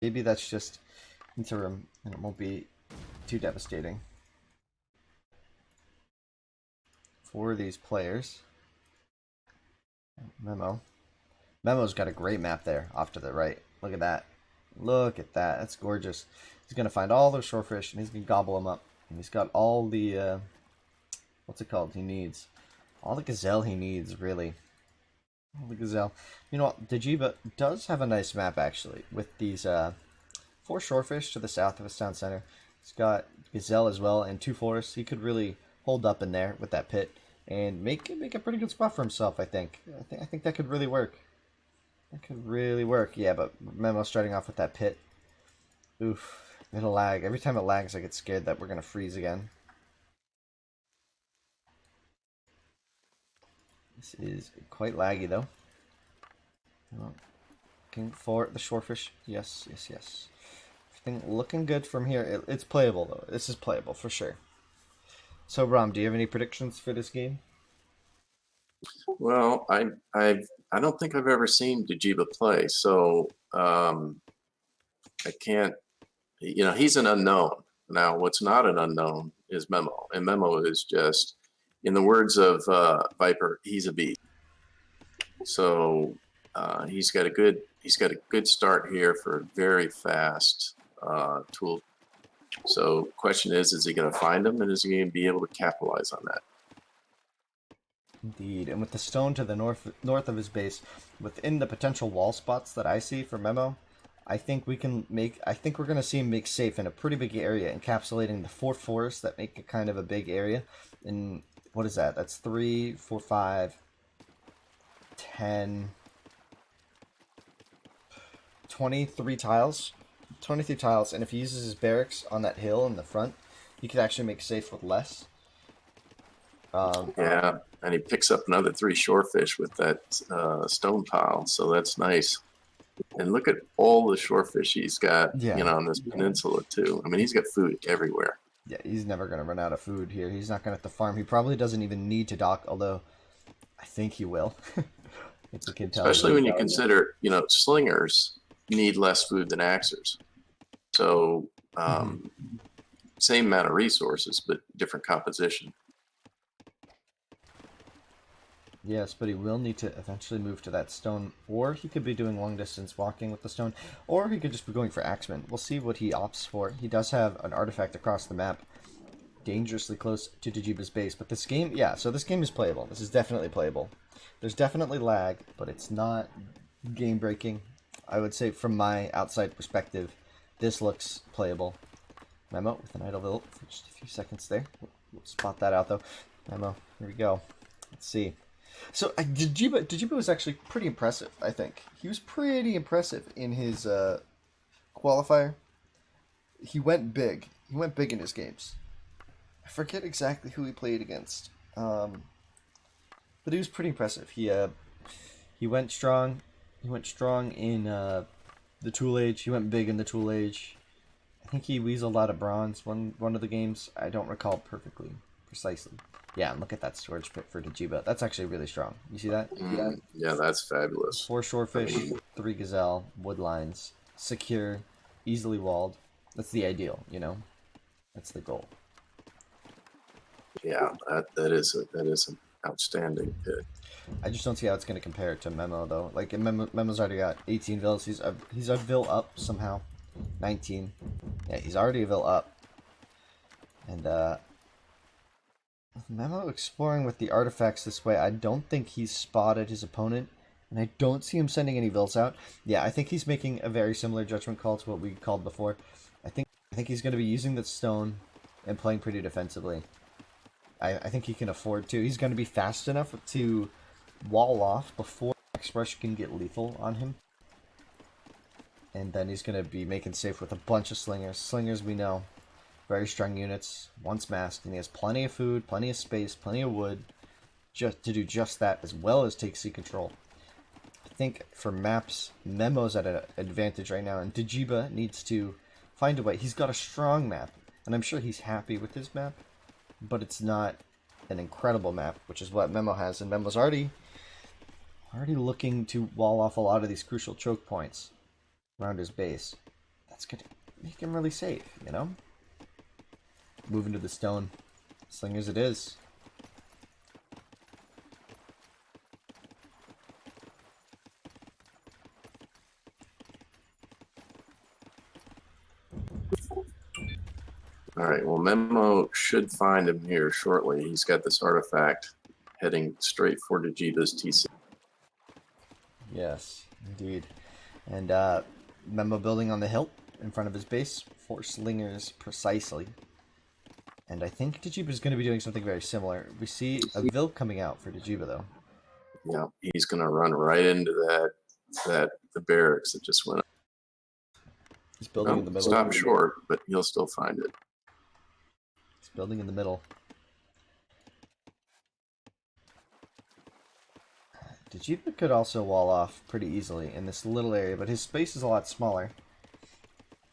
maybe that's just interim, and it won't be too devastating for these players. Memo. Memo's got a great map there off to the right. Look at that. Look at that. That's gorgeous. He's going to find all those shorefish, and he's going to gobble them up. And he's got all the, what's it called? He needs. All the gazelle he needs, really. All the gazelle. You know what? Dajiba does have a nice map, actually, with these 4 shorefish to the south of his town center. He's got gazelle as well, and 2 forests. He could really hold up in there with that pit and make a pretty good spot for himself, I think. I think that could really work. That could really work. Yeah, but Memo starting off with that pit. Oof. It'll lag. Every time it lags, I get scared that we're going to freeze again. This is quite laggy, though. Looking for the shorefish. Yes, yes, yes. Everything looking good from here. It's playable, though. This is playable, for sure. So, Ram, do you have any predictions for this game? Well, I don't think I've ever seen Dajiba play, so I can't. You know, he's an unknown. Now, what's not an unknown is Memo, and Memo is just, in the words of Viper, he's a beast. So he's got a good start here for a very fast tool. So, question is he going to find him, and is he going to be able to capitalize on that? Indeed, and with the stone to the north of his base, within the potential wall spots that I see for Memo, I think we're gonna see him make safe in a pretty big area, encapsulating the 4 forests that make it kind of a big area. And what is that? That's 3, 4, 5, 10, 23 tiles. 23 tiles, and if he uses his barracks on that hill in the front, he could actually make safe with less. Yeah, and he picks up another 3 shorefish with that stone pile, so that's nice. And look at all the shorefish he's got, Yeah. on this peninsula too. I mean, he's got food everywhere. Yeah, he's never going to run out of food here. He's not going to have to farm. He probably doesn't even need to dock, although I think he will. If we can tell. Especially when you consider, slingers need less food than axers. So, same amount of resources, but different composition. Yes, but he will need to eventually move to that stone, or he could be doing long distance walking with the stone, or he could just be going for axemen. We'll see what he opts for. He does have an artifact across the map, dangerously close to Dajiba's base, but this game, yeah, so this game is playable. This is definitely playable. There's definitely lag, but it's not game breaking. I would say from my outside perspective, this looks playable. Memo with an idle build for just a few seconds there. We'll spot that out though. Memo, here we go. Let's see. So Dajiba was actually pretty impressive, I think. He was pretty impressive in his qualifier. He went big. He went big in his games. I forget exactly who he played against. But he was pretty impressive. He went strong. He went strong in the Tool Age. He went big in the Tool Age. I think he weaseled out of bronze one of the games. I don't recall precisely. Yeah, and look at that storage pit for Dajiba. That's actually really strong. You see that? Yeah, that's fabulous. 4 shorefish, 3 gazelle, wood lines, secure, easily walled. That's the ideal, That's the goal. Yeah, that is an outstanding pit. I just don't see how it's going to compare to Memo though. Like Memo's already got 18 villas. He's a vill up somehow. 19. Yeah, he's already a vill up. And Memo exploring with the artifacts this way, I don't think he's spotted his opponent, and I don't see him sending any vills out. Yeah, I think he's making a very similar judgment call to what we called before. I think he's going to be using the stone and playing pretty defensively. I think he can afford to. He's going to be fast enough to wall off before X Rush can get lethal on him. And then he's going to be making safe with a bunch of slingers. Slingers, we know, very strong units, once masked, and he has plenty of food, plenty of space, plenty of wood just to do just that, as well as take sea control. I think for maps, Memo's at an advantage right now, and Dajiba needs to find a way. He's got a strong map, and I'm sure he's happy with his map, but it's not an incredible map, which is what Memo has, and Memo's already looking to wall off a lot of these crucial choke points around his base. That's gonna make him really safe, you know? Moving to the stone. Slingers it is. All right, well, Memo should find him here shortly. He's got this artifact heading straight for Dajiba's TC. Yes, indeed. And Memo building on the hill in front of his base. 4 slingers precisely. And I think Dajiba's going to be doing something very similar. We see a Vil coming out for Dajiba, though. Yeah, he's going to run right into the barracks that just went up. He's building in the middle. Stop short, but he'll still find it. He's building in the middle. Dajiba could also wall off pretty easily in this little area, but his space is a lot smaller.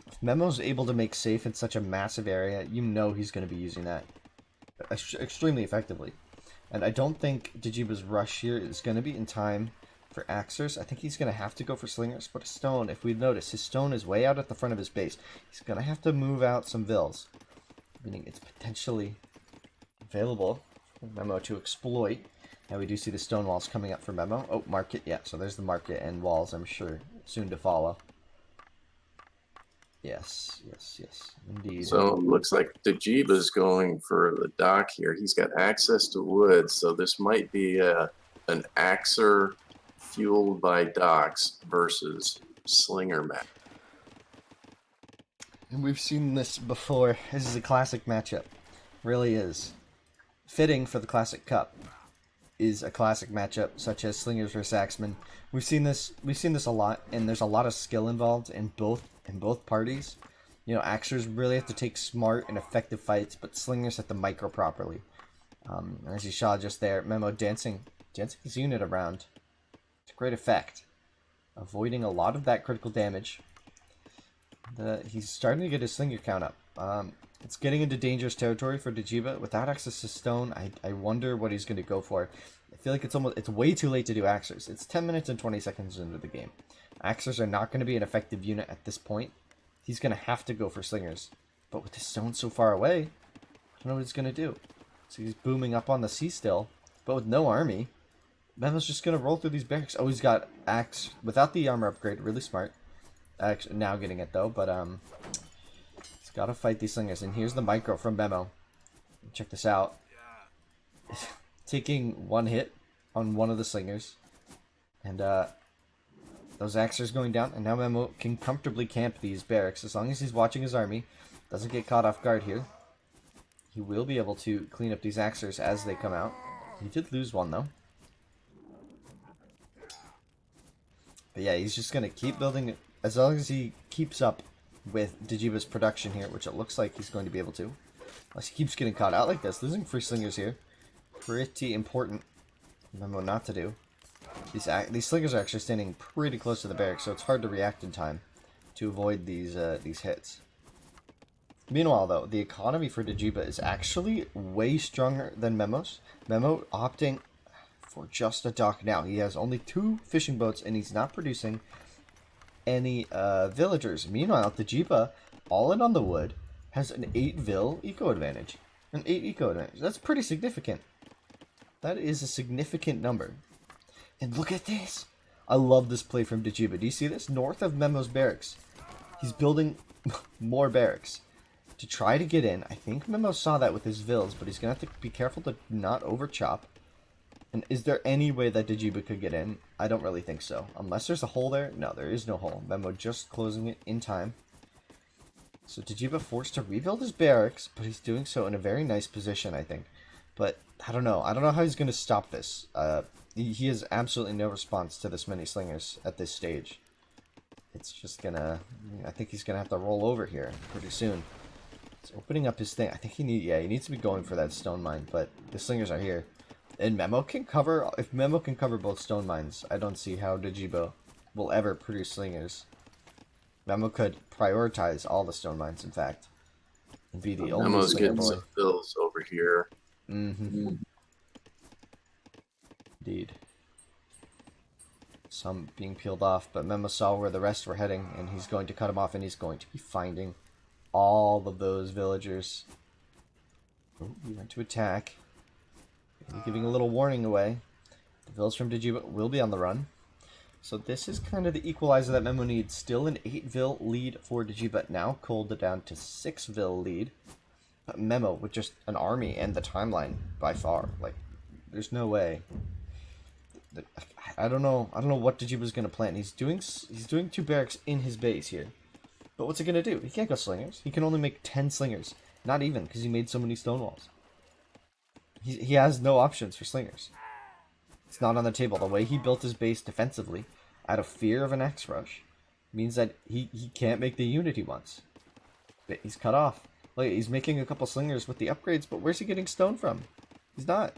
If Memo's able to make safe in such a massive area, you know he's going to be using that extremely effectively. And I don't think Dajiba's rush here is going to be in time for Axers. I think he's going to have to go for Slingers, but a stone, if we notice, his stone is way out at the front of his base. He's going to have to move out some Vils, meaning it's potentially available for Memo to exploit. Now we do see the stone walls coming up for Memo. Oh, market, yeah, so there's the market and walls, I'm sure, soon to follow. Yes, indeed. So it looks like Dajiba's going for the dock here. He's got access to wood, so this might be an Axer fueled by docks versus Slinger map. And we've seen this before. This is a classic matchup. Really is. Fitting for the Classic Cup is a classic matchup, such as Slingers versus Axemen. We've seen this a lot, and there's a lot of skill involved in both parties. You know, Axers really have to take smart and effective fights, but Slingers have to micro properly. As you saw just there, Memo dancing his unit around to great effect, avoiding a lot of that critical damage. He's starting to get his Slinger count up. It's getting into dangerous territory for Dajiba. Without access to stone, I wonder what he's going to go for. I feel like it's way too late to do Axers. It's 10 minutes and 20 seconds into the game. Axers are not going to be an effective unit at this point. He's going to have to go for Slingers. But with the stone so far away, I don't know what he's going to do. So he's booming up on the sea still, but with no army. Memo's just going to roll through these barracks. Oh, he's got Axe without the armor upgrade. Really smart. Actually, now getting it though, but he's got to fight these Slingers. And here's the micro from Memo. Check this out. Taking one hit on one of the Slingers. And those Axers going down. And now Memo can comfortably camp these barracks. As long as he's watching his army. Doesn't get caught off guard here. He will be able to clean up these Axers as they come out. He did lose one though. But yeah, he's just going to keep building. As long as he keeps up with Dajiba's production here, which it looks like he's going to be able to. Unless he keeps getting caught out like this. Losing free Slingers here. Pretty important. Memo not to do. These Slingers are actually standing pretty close to the barracks, so it's hard to react in time to avoid these hits. Meanwhile, though, the economy for Dajiba is actually way stronger than Memo's. Memo opting for just a dock now. He has only 2 fishing boats, and he's not producing any villagers. Meanwhile, Dajiba, all in on the wood, has an 8 vil eco advantage. An 8 eco advantage. That's pretty significant. That is a significant number. And look at this. I love this play from Dajiba. Do you see this? North of Memo's barracks. He's building more barracks to try to get in. I think Memo saw that with his vills, but he's going to have to be careful to not overchop. And is there any way that Dajiba could get in? I don't really think so. Unless there's a hole there. No, there is no hole. Memo just closing it in time. So Dajiba forced to rebuild his barracks, but he's doing so in a very nice position, I think. But I don't know. I don't know how he's going to stop this. He has absolutely no response to this many Slingers at this stage. It's just going to... I think he's going to have to roll over here pretty soon. He's opening up his thing. I think he needs to be going for that stone mine, but the Slingers are here. And Memo can cover... If Memo can cover both stone mines, I don't see how Dajiba will ever produce Slingers. Memo could prioritize all the stone mines, in fact. And be the only Memo's Slinger getting boy. some fills over here. Mm-hmm. Indeed. some being peeled off, but Memo saw where the rest were heading, and he's going to cut them off, and he's going to be finding all of those villagers. Oh, he went to attack. He's giving a little warning away. The village from Dajiba will be on the run. So this is kind of the equalizer that Memo needs. Still an 8-vil lead for Dajiba, now culled down to 6-vil lead. But Memo with just an army and the timeline by far. Like, there's no way. I don't know what Dajiba's gonna plan. He's doing 2 barracks in his base here. But what's he gonna do? He can't go slingers. He can only make 10 slingers. Not even, because he made so many stone walls. He has no options for slingers. It's not on the table. The way he built his base defensively, out of fear of an axe rush, means that he can't make the unit he wants. He's cut off. Like, he's making a couple slingers with the upgrades, but where's he getting stone from? He's not.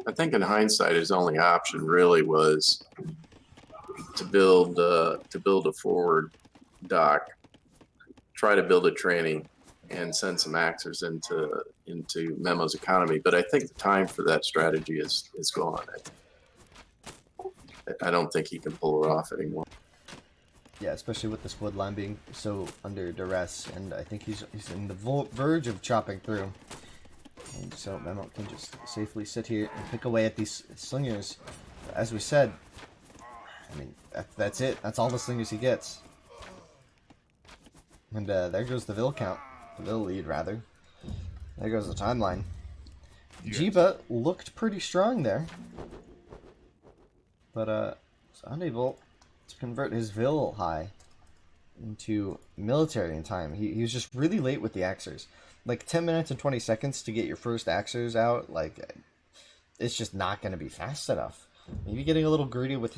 I think in hindsight, his only option really was to build a forward dock, try to build a tranny, and send some axers into Memo's economy. But I think the time for that strategy is gone. I don't think he can pull it off anymore. Yeah, especially with this wood line being so under duress, and I think he's in the verge of chopping through. And so Memo can just safely sit here and pick away at these slingers. As we said, I mean, that's it. That's all the slingers he gets. And there goes the vil count. The vil lead, rather. There goes the timeline. Dajiba looked pretty strong there. But was unable to convert his vil high into military in time. He was just really late with the axers. Like 10 minutes and 20 seconds to get your first axers out, like, it's just not going to be fast enough. Maybe getting a little greedy with his